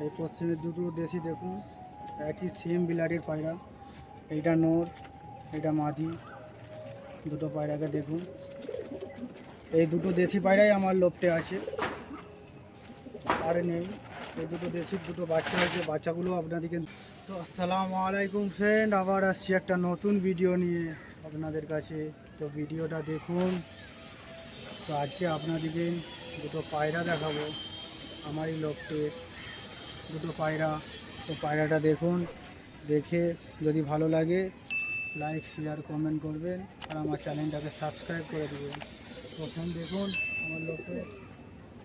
এই পশ্চিমের দুটো দেশি দেখুন, একই সেম বিলাটির পায়রা। এইটা নর, এটা মাদি। দুটো পায়রাকে দেখুন, এই দুটো দেশি পায়রাই আমার লোপটে আছে, আর নেই। এই দুটো দেশির দুটো বাচ্চা হয়েছে, বাচ্চাগুলো আপনাদেরকে। তো আসসালামু আলাইকুম ফ্রেন্ড, আবার আসছি একটা নতুন ভিডিও নিয়ে আপনাদের কাছে। তো ভিডিওটা দেখুন। তো আজকে আপনাদেরকে দুটো পায়রা দেখাবো, আমারই লোপটে দুটো পায়রা। তো পায়রাটা দেখুন, দেখে যদি ভালো লাগে লাইক শেয়ার কমেন্ট করবেন, আর আমার চ্যানেলটাকে সাবস্ক্রাইব করে দেবেন। তখন দেখুন আমার লোকে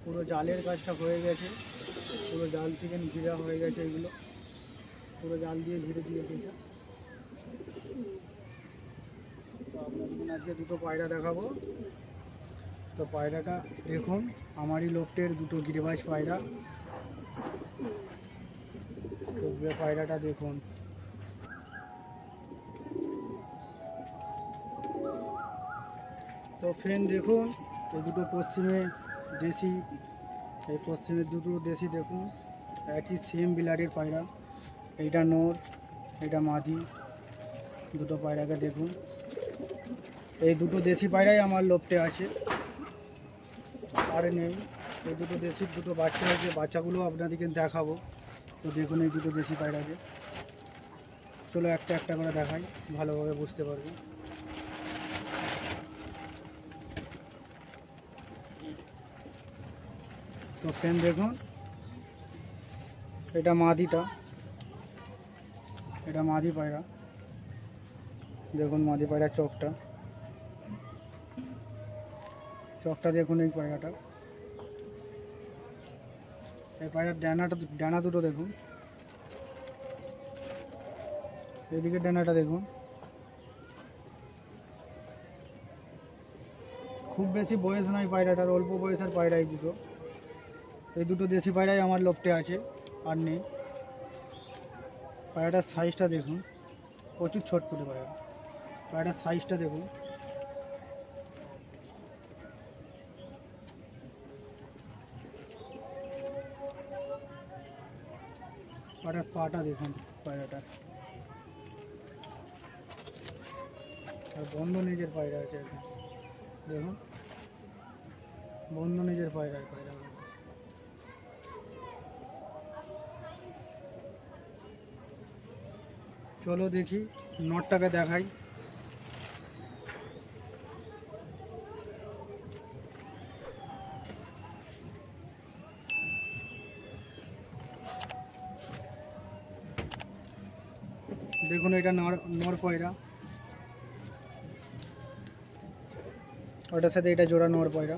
পুরো জালের কাজটা হয়ে গেছে, পুরো জাল থেকে ঘিরা হয়ে গেছে, এগুলো পুরো জাল দিয়ে ঘিরে দিয়েছে এটা। তো আপনাদের আজকে দুটো পায়রা দেখাবো। তো পায়রাটা দেখুন, আমারই লোকটের দুটো গিরিবাজ পায়রা। তো পায়রাটা দেখুন, তো ফ্রেন্ড দেখুন, এই দুটো পশ্চিমে দেশি, এই পশ্চিমের দুটো দেশি দেখুন, একই সেম বিলাটির পায়রা। এইটা নর, এটা মাদি। দুটো পায়রাকে দেখুন, এই দুটো দেশি পায়রাই আমার লোপটে আছে, আর নেই। এই দুটো দেশির দুটো বাচ্চা হয়েছে, বাচ্চাগুলো আপনাদেরকে দেখাবো। তো দেখুন এই দুটো দেশি পায়রাকে, চলো একটা একটা করে দেখাই, ভালোভাবে বুঝতে পারবেন। তো ফ্রেন্ড দেখুন, এটা মাদিটা, এটা মাদি পায়রা। দেখুন মাদি পায়রা চোখটা, চোখটা দেখুন এই পায়রাটা। এই পায়রার ডানা দুটো দেখুন, এদিকে ডানাটা দেখুন। খুব বেশি বয়স নয় পায়রাটার, অল্প বয়সের পায়রা এই দুটো। এই দুটো দেশি পায়রাই আমার লোপটে আছে, আর নেই। পায়রাটার সাইজটা দেখুন, প্রচুর ছটফটে পায়রা। পায়রাটার সাইজটা দেখুন, পায়রার পাটা দেখুন পায়রাটার। আর বন্ধ নিজের পায়রা আছে এখানে দেখুন, বন্ধ নিজের পায়রা পায়রা। চলো দেখি নটটাকে দেখাই। দেখুন এটা নর পায়রা, ওটার সাথে এটা জোড়া নর পায়রা।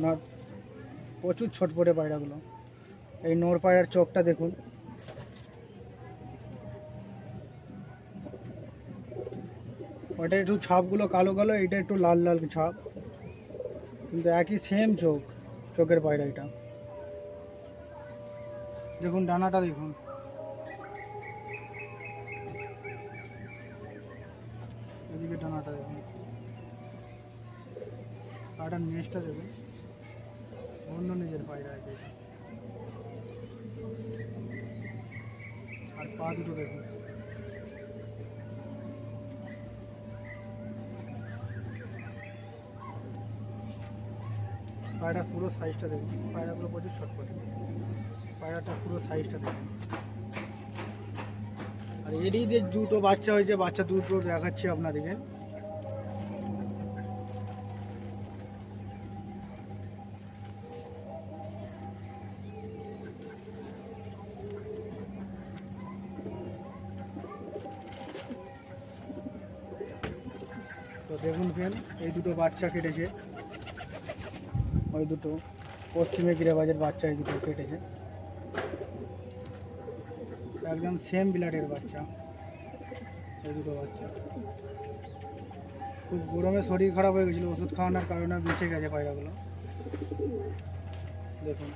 নর প্রচুর ছটপটে পায়রাগুলো। এই নর পায়রার চোখটা দেখুন, ওটা একটু ছাপগুলো কালো কালো, এটা একটু লাল লাল ছাপ, কিন্তু একই সেম চোখ, চোখের পায়রা এটা। দেখুন ডানাটা দেখুন, এদিকে ডানাটা দেখুন, পায়রার নেজটা দেখুন, অন্য নিজের পায়রা আছে এটা। আর পা দুটো দেখুন, পায়রার পুরো সাইজটা দেখুন, পায়রাগুলো প্রচুর ছটপটে। পায়রাটা পুরো সাইজটা দেখুন। আর এরই যে দুটো বাচ্চা হয়েছে, বাচ্চা দুটো দেখাচ্ছি আপনাদেরকে। তো দেখুন ফ্রেন্ড, এই দুটো বাচ্চা কেটেছে, ওই দুটো পশ্চিমে গিরিবাজের বাচ্চা, এই দুটো কেটেছে, একদম সেম বিলাটের বাচ্চা। এই দুটো বাচ্চা খুব গরমে শরীর খারাপ হয়ে গেছিলো, ওষুধ খাওয়ানোর কারণে বেঁচে গেছে পায়রাগুলো। দেখুন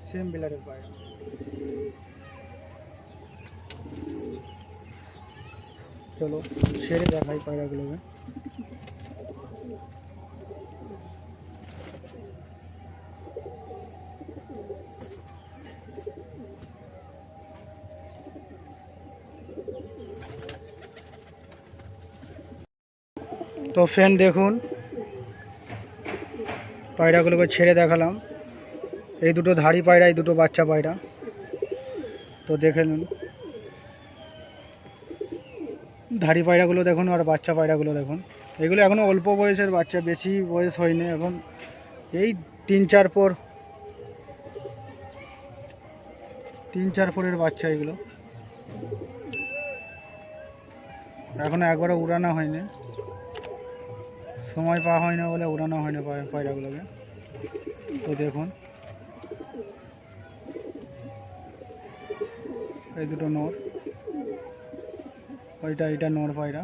সেম বিলাটের পায়রা। চলো ছেড়ে দেখাই পায়রাগুলোকে। তো ফ্রেন্ড দেখুন, পায়রাগুলোকে ছেড়ে দেখালাম। এই দুটো ধাড়ি পায়রা, এই দুটো বাচ্চা পায়রা। তো দেখে নিন ধাড়ি পায়রাগুলো দেখুন আর বাচ্চা পায়রাগুলো দেখুন। এগুলো এখনও অল্প বয়সের বাচ্চা, বেশি বয়স হয়নি এখন, এই 3-4 পরের বাচ্চা এগুলো। এখনও একবারও উড়ানো হয়নি, সময় পাওয়া হয় না বলে উড়ানো হয় না পায়রাগুলোকে। তো দেখুন এই দুটো নর, এইটা নর পায়রা,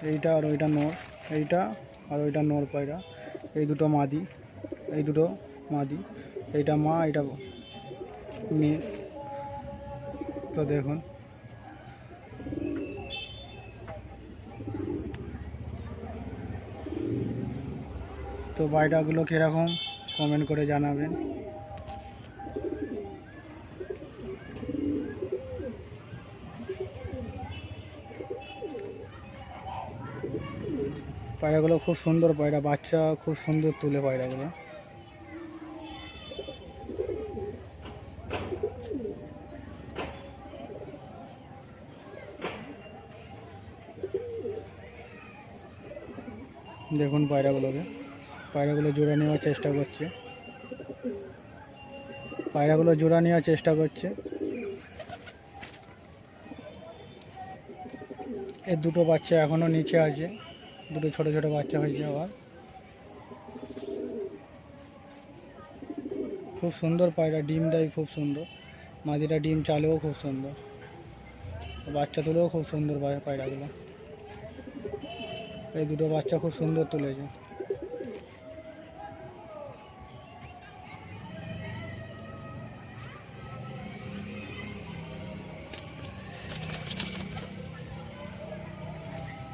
এইটা আর ওইটা নর, এইটা আর ওইটা নর পায়রা। এই দুটো মাদি, এই দুটো মাদি, এইটা মা, এইটা মেয়ে। তো দেখুন তো পায়রাগুলো কীরকম কমেন্ট করে জানাবেন। পায়রাগুলো খুব সুন্দর পায়রা, বাচ্চা খুব সুন্দর তুলে পায়রাগুলো। দেখুন পায়রাগুলো জোড়া নেওয়ার চেষ্টা করছে, পায়রাগুলো জোড়া নেওয়ার চেষ্টা করছে। এর দুটো বাচ্চা এখনও নিচে আছে, দুটো ছোট ছোট বাচ্চা হয়েছে আবার। খুব সুন্দর পায়রা, ডিম দেয় খুব সুন্দর, মাদিরা ডিম চালেও খুব সুন্দর, বাচ্চা তুলেও খুব সুন্দর পায়রাগুলো। এই দুটো বাচ্চা খুব সুন্দর তুলেছে।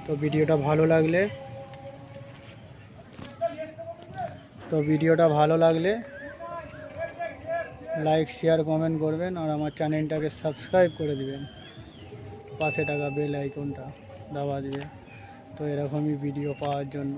তো ভিডিওটা ভালো লাগলে লাইক শেয়ার কমেন্ট করবেন, আর আমার চ্যানেলটাকে সাবস্ক্রাইব করে দিবেন, পাশে থাকা বেল আইকনটা দাবা দিবেন। তো এরকমই ভিডিও পাওয়ার জন্য।